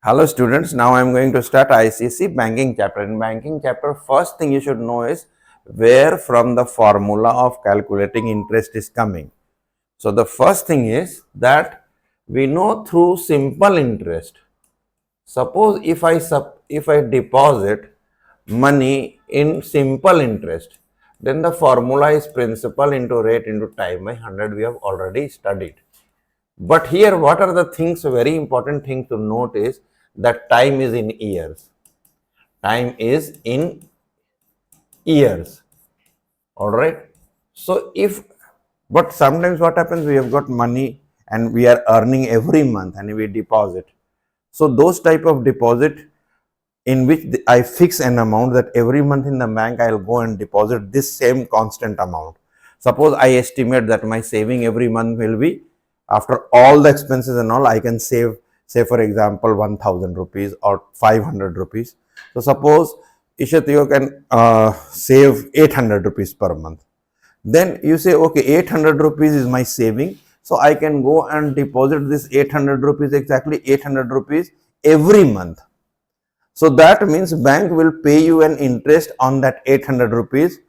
Hello students, now I am going to start ICC banking chapter. In banking chapter, first thing you should know is where from the formula of calculating interest is coming. So the first thing is that we know through simple interest. Suppose if I deposit money in simple interest, then the formula is principal into rate into time by 100. We have already studied. But here, what are the things, very important thing to note is that time is in years. Time is in years. Alright. So but sometimes what happens, we have got money and we are earning every month and we deposit. So those type of deposit in which I fix an amount that every month in the bank I will go and deposit this same constant amount. Suppose I estimate that my saving every month will be, after all the expenses and all, I can save, say for example, 1000 rupees or 500 rupees. So suppose Ishat, you can save 800 rupees per month. Then you say, okay, 800 rupees is my saving. So I can go and deposit this 800 rupees, exactly 800 rupees every month. So that means bank will pay you an interest on that 800 rupees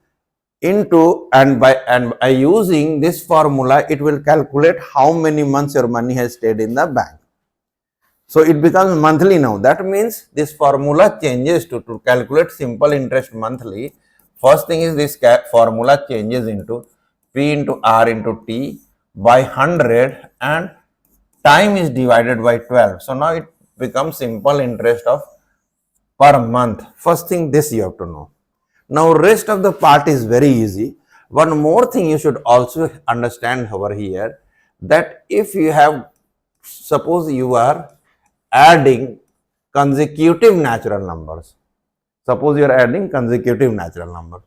into, and by using this formula, it will calculate how many months your money has stayed in the bank. So it becomes monthly now. That means this formula changes to calculate simple interest monthly. First thing is this formula changes into P into R into T by 100 and time is divided by 12. So now it becomes simple interest of per month. First thing this you have to know. Now rest of the part is very easy. One more thing you should also understand over here, that if you have, suppose you are adding consecutive natural numbers. Suppose you are adding consecutive natural numbers.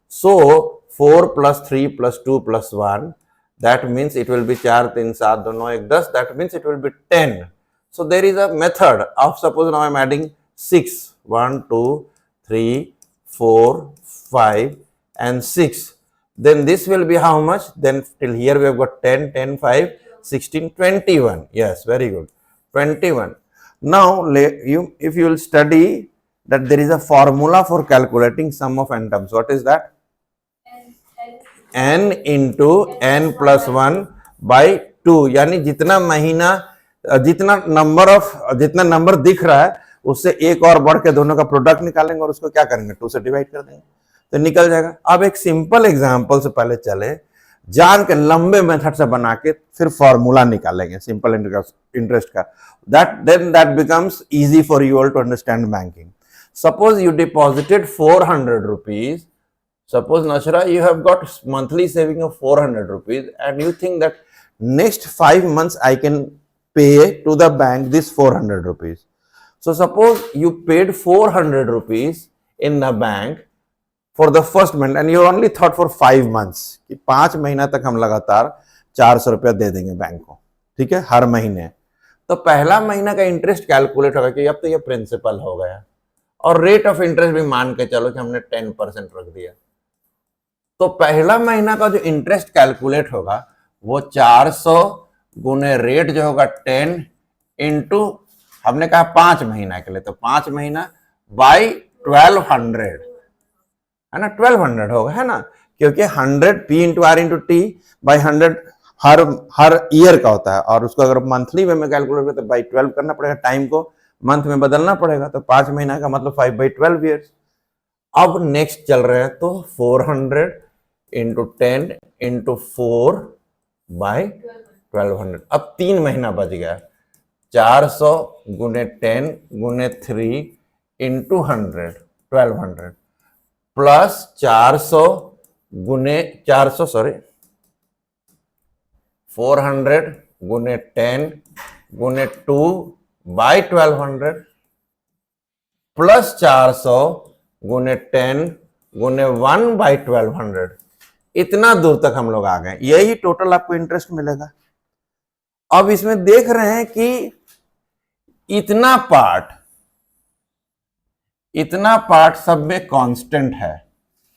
So 4 plus 3 plus 2 plus 1, that means it will be 4 3 7 2 9 10, that means it will be 10. So there is a method of, suppose now I am adding 6, 1 2 3 4 5 and 6, then this will be how much? Then till here we have got 10 10 5 16 21. Yes, very good, 21. Now if you will study that there is a formula for calculating sum of n terms. What is that? n into n plus 1 by 2. यानी जितना महीना, जितना number दिख रहा है उससे एक और बढ़ के दोनों का प्रोडक्ट निकालेंगे और उसको क्या करेंगे, 2 से डिवाइड कर देंगे तो निकल जाएगा. अब एक सिंपल एग्जांपल से पहले चले, जान के लंबे मेथड से बना के फिर फॉर्मूला निकालेंगे सिंपल इंटरेस्ट का. that becomes easy for you all to understand banking. Suppose you deposited 400 rupees. Suppose Nashra, you have got monthly saving of 400 rupees and you think that next 5 months I can pay to the bank this 400 rupees. So suppose you paid 400 rupees in the bank for the first month and you only thought for 5 months कि 5 महीना तक हम लगातार 400 रुपया दे देंगे bank को, ठीक है, हर महीने. तो पहला महीना का इंटरेस्ट कैलकुलेट होगा कि अब तो ये प्रिंसिपल हो गया और रेट ऑफ इंटरेस्ट भी मान के चलो कि हमने 10% रख दिया. तो पहला महीना का जो इंटरेस्ट कैलकुलेट होगा वो 400 गुने रेट जो होगा 10 इंटू, हमने कहा 5 महीना के लिए, तो 5 महीना बाई 1200 है ना, 1200 होगा, है ना, क्योंकि 100 P into R into T by 100 her year का होता है और उसको अगर मंथली वे में कैलकुलेट करें तो बाई 12 करना पड़ेगा, टाइम को मंथ में बदलना पड़ेगा. तो 5 महीना का मतलब 5 बाई 12 ईयर्स. अब नेक्स्ट चल रहे हैं तो 400 इंटू 10 इंटू 4 बाई 1200. अब 3 महीना बच गया, 400 गुने 10 गुने 3 इंटू 100 1200 प्लस 400 गुने 400 गुने 10 गुने 2 बाई 1200 प्लस 400 गुने 10 गुने 1 बाई 1200. इतना दूर तक हम लोग आ गए. यही टोटल आपको इंटरेस्ट मिलेगा. अब इसमें देख रहे हैं कि इतना पार्ट सब में कांस्टेंट है,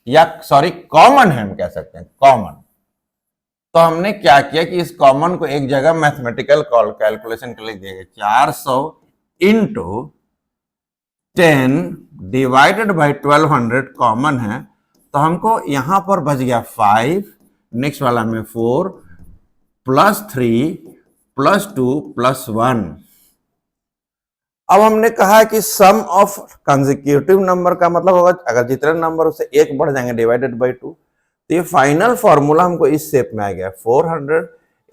या सॉरी कॉमन है, हम कह सकते हैं कॉमन. तो हमने क्या किया कि इस कॉमन को एक जगह मैथमेटिकल कैलकुलेशन के लिए दिया गया, 400 इंटू 10 डिवाइडेड बाई 1200 कॉमन है, तो हमको यहां पर बच गया 5, नेक्स्ट वाला में 4 प्लस 3 प्लस 2 प्लस 1। अब हमने कहा कि सम ऑफ कंसेक्यूटिव नंबर का मतलब होगा अगर जितने नंबर उससे एक बढ़ जाएंगे डिवाइडेड बाई 2, तो ये फाइनल फॉर्मूला हमको इस शेप में आ गया 400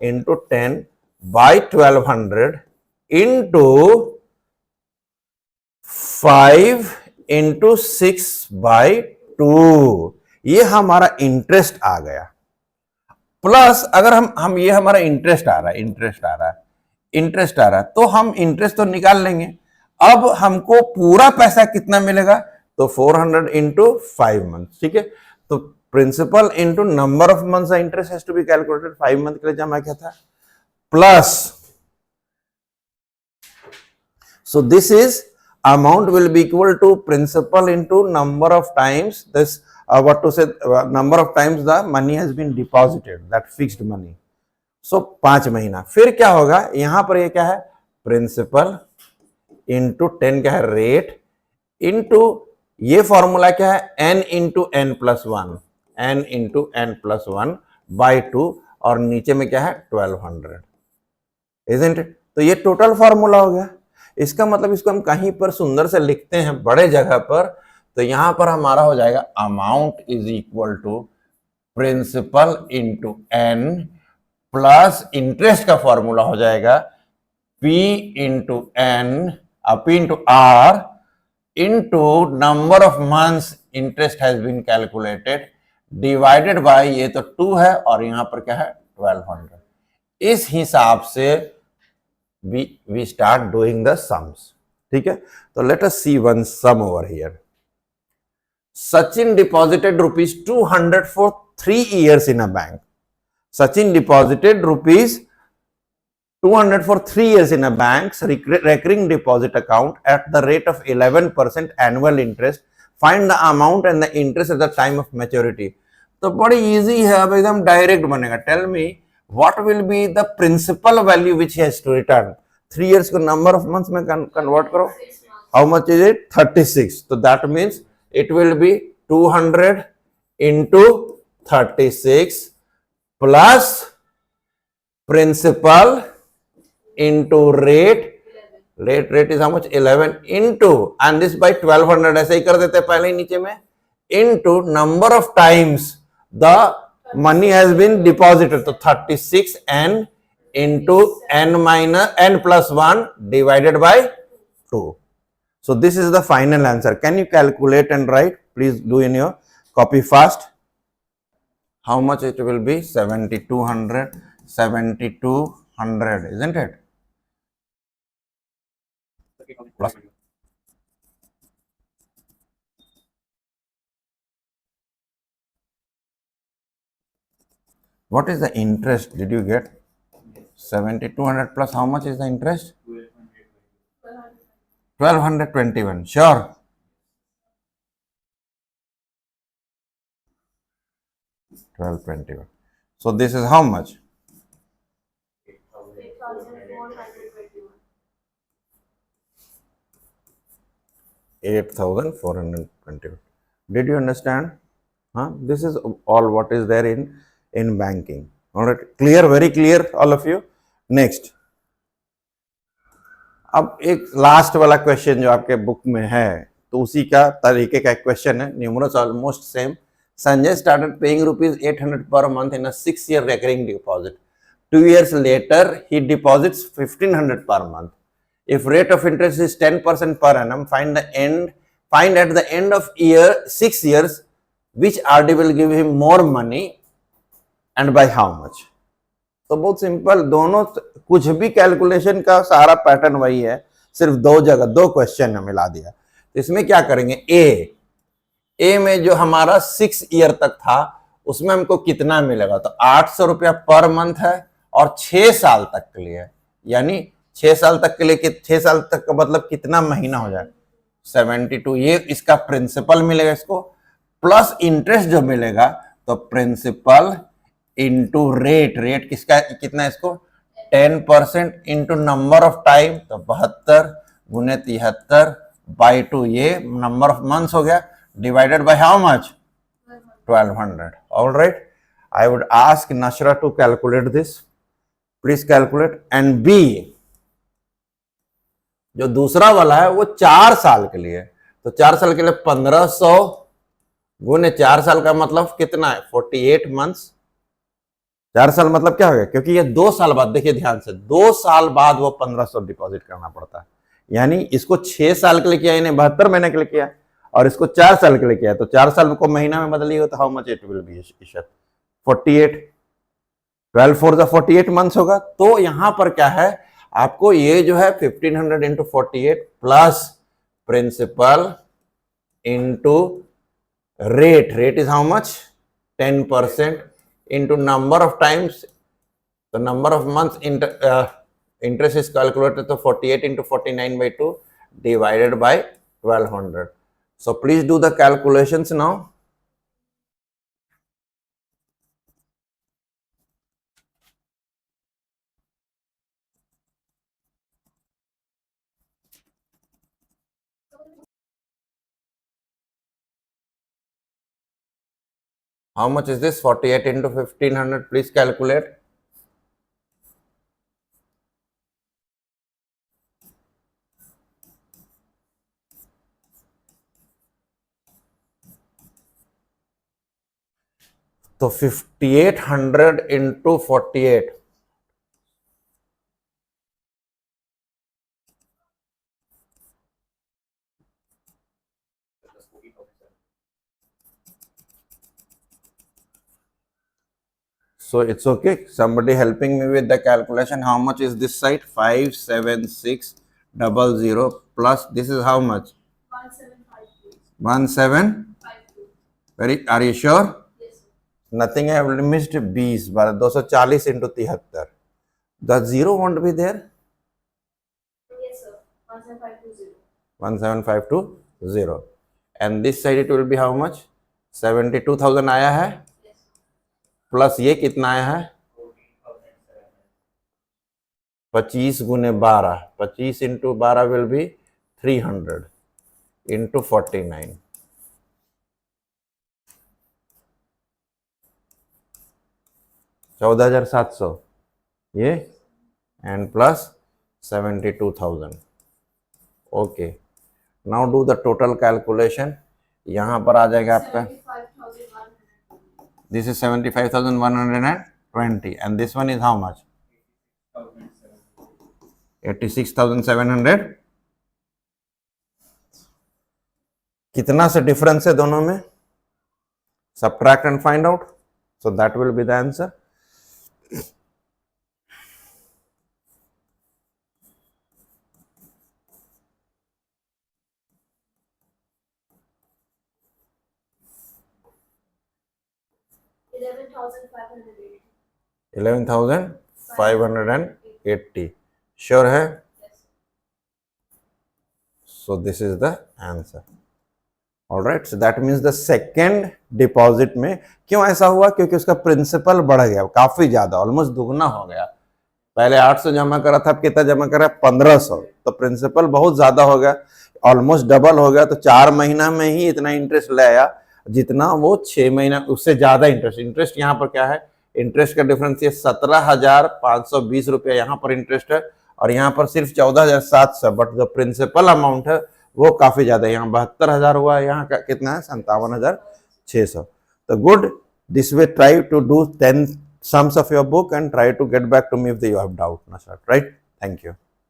into 10 by 1200 into 5 into 6 by 2। ये हमारा इंटरेस्ट आ गया। प्लस अगर हम ये हमारा इंटरेस्ट आ रहा है तो हम इंटरेस्ट तो निकाल लेंगे। अब हमको पूरा पैसा कितना मिलेगा, तो 400 इंटू 5 मंथ, ठीक है। तो principal into number of months interest has to be calculated. 5 month के लिए जमा क्या था, plus, so this is amount will be equal to principal into number of times this number of times the money has been deposited, that fixed money. So 5 महीना। फिर क्या होगा, यहां पर ये क्या है, प्रिंसिपल इंटू 10 क्या है, रेट, इंटू ये फॉर्मूला क्या है, n into n plus 1, n into n plus 1 by 2, और नीचे में क्या है 1200, isn't it? तो ये टोटल फॉर्मूला हो गया। इसका मतलब इसको हम कहीं पर सुंदर से लिखते हैं बड़े जगह पर, तो यहां पर हमारा हो जाएगा amount is equal to principal into n plus interest का फॉर्मूला हो जाएगा p into n p into r into number of months interest has been calculated divided by, ये तो 2 है और यहां पर क्या है 1200। इस हिसाब से we start doing the sums, ठीक है। तो let us see one sum over here. Sachin deposited rupees 200 for 3 years in a bank. Sachin deposited rupees 200 for 3 years in a bank's recurring deposit account at the rate of 11% annual interest. Find the amount and the interest at the time of maturity. तो बड़ी easy है, अब एकदम direct बनेगा। Tell me what will be the principal value which he has to return? 3 years को number of months में convert करो, how much is it, 36। तो that means it will be 200 into 36 plus principal into rate is how much, 11 into, and this by 1200 ऐसे ही कर देते हैं पहले ही नीचे में, into number of times the money has been deposited, तो 36n into n minus n plus 1 divided by 2. So this is the final answer. Can you calculate and write? Please do in your copy fast. How much it will be? 7200, 7200, isn't it? Plus. What is the interest? Did you get 7200 plus how much is the interest? 1221. Sure. 1221. So this is how much? 8,421. Did you understand? This is all what is there in banking. All right, clear, very clear, all of you. Next, अब एक last वाला question जो आपके book में है, तो उसी का तरीके का क्वेश्चन है, numerous almost same. Sanjay started paying rupees 800 per month in a 6-year recurring deposit. 2 years later, he deposits 1500 per month. If rate of interest is 10% per annum, find at the end of 6 years, which RD will give him more money and by how much? तो बहुत simple, दोनों कुछ भी calculation का सारा pattern वही है, सिर्फ दो क्वेश्चन मिला दिया। तो इसमें क्या करेंगे, ए में जो हमारा 6 ईयर तक था उसमें हमको कितना मिलेगा, तो 800 रुपया पर मंथ है और 6 साल तक के लिए, यानी 6 साल तक के लिए, 6 साल तक का मतलब कितना महीना हो जाए 72। ये इसका प्रिंसिपल मिलेगा इसको, प्लस इंटरेस्ट जो मिलेगा, तो प्रिंसिपल इंटू रेट किसका कितना है इसको 10% इंटू नंबर ऑफ टाइम, तो 72 गुने 73 बाई 2, ये नंबर ऑफ मंथ्स हो गया, divided by how much 1200. All right, I would ask Nashra to calculate this, please calculate. And B जो दूसरा वाला है वो 4 साल के लिए, तो 4 साल के लिए 1500 गुने 4 साल का मतलब कितना है 48 मंथ्स. 4 साल मतलब क्या हो गया, क्योंकि ये 2 साल बाद, देखिए ध्यान से, 2 साल बाद वो 1500 डिपॉजिट करना पड़ता है. यानी इसको 6 साल के लिए किया, इन्हें 72 महीने के लिए किया, और इसको 4 साल के लिए किया, तो 4 साल को महीना में बदलिए तो how much it will be इशत 48, 12 4 48 मंथ्स होगा. तो यहां पर क्या है, आपको ये जो है 1500 into 48 plus principal into rate is how much 10% into number of times, the number of months interest is calculated, so 48 into 49 by 2 divided by 1200. So please do the calculations now. How much is this? 48 into 1500. Please calculate. So 5800 into 48. So it's okay. Somebody helping me with the calculation. How much is this side? 57600 plus this is how much? 1752. Very, are you sure? Yes. Nothing I have missed. 20 but 240 into 73. The zero won't be there? Yes, sir. 17520. 17520. And this side it will be how much? 72,000 आया है, plus ये कितना आया है 25 गुने 12, 25 into 12 will be 300 into 49, 14,700 ये, and plus 72,000. Okay, now do the total calculation. यहां पर आ जाएगा आपका, this is 75,120 and this one is how much? 86,700. कितना से डिफरेंस है दोनों में? Subtract and find out. So that will be the answer. $11,580. Sure है? So this is the answer. Alright, so that means the second deposit में क्यों ऐसा हुआ? क्योंकि उसका प्रिंसिपल बढ़ गया काफी ज्यादा, ऑलमोस्ट दुगना हो गया. पहले 800 जमा करा था, कितना जमा करा 1500, तो प्रिंसिपल बहुत ज्यादा हो गया, ऑलमोस्ट डबल हो गया. तो 4 महीना में ही इतना इंटरेस्ट ले आया जितना वो 6 महीना, उससे ज्यादा इंटरेस्ट यहाँ पर क्या है, इंटरेस्ट का डिफरेंस ये 17,520 रुपया यहाँ पर इंटरेस्ट है, और यहाँ पर सिर्फ 14,700, बट जो प्रिंसिपल अमाउंट है वो काफी ज्यादा है. यहाँ 72,000 हुआ, यहाँ का कितना है 57,600. तो good, this way try to do 10 sums of your book and try to get back to me if you have doubt. Right? Thank you.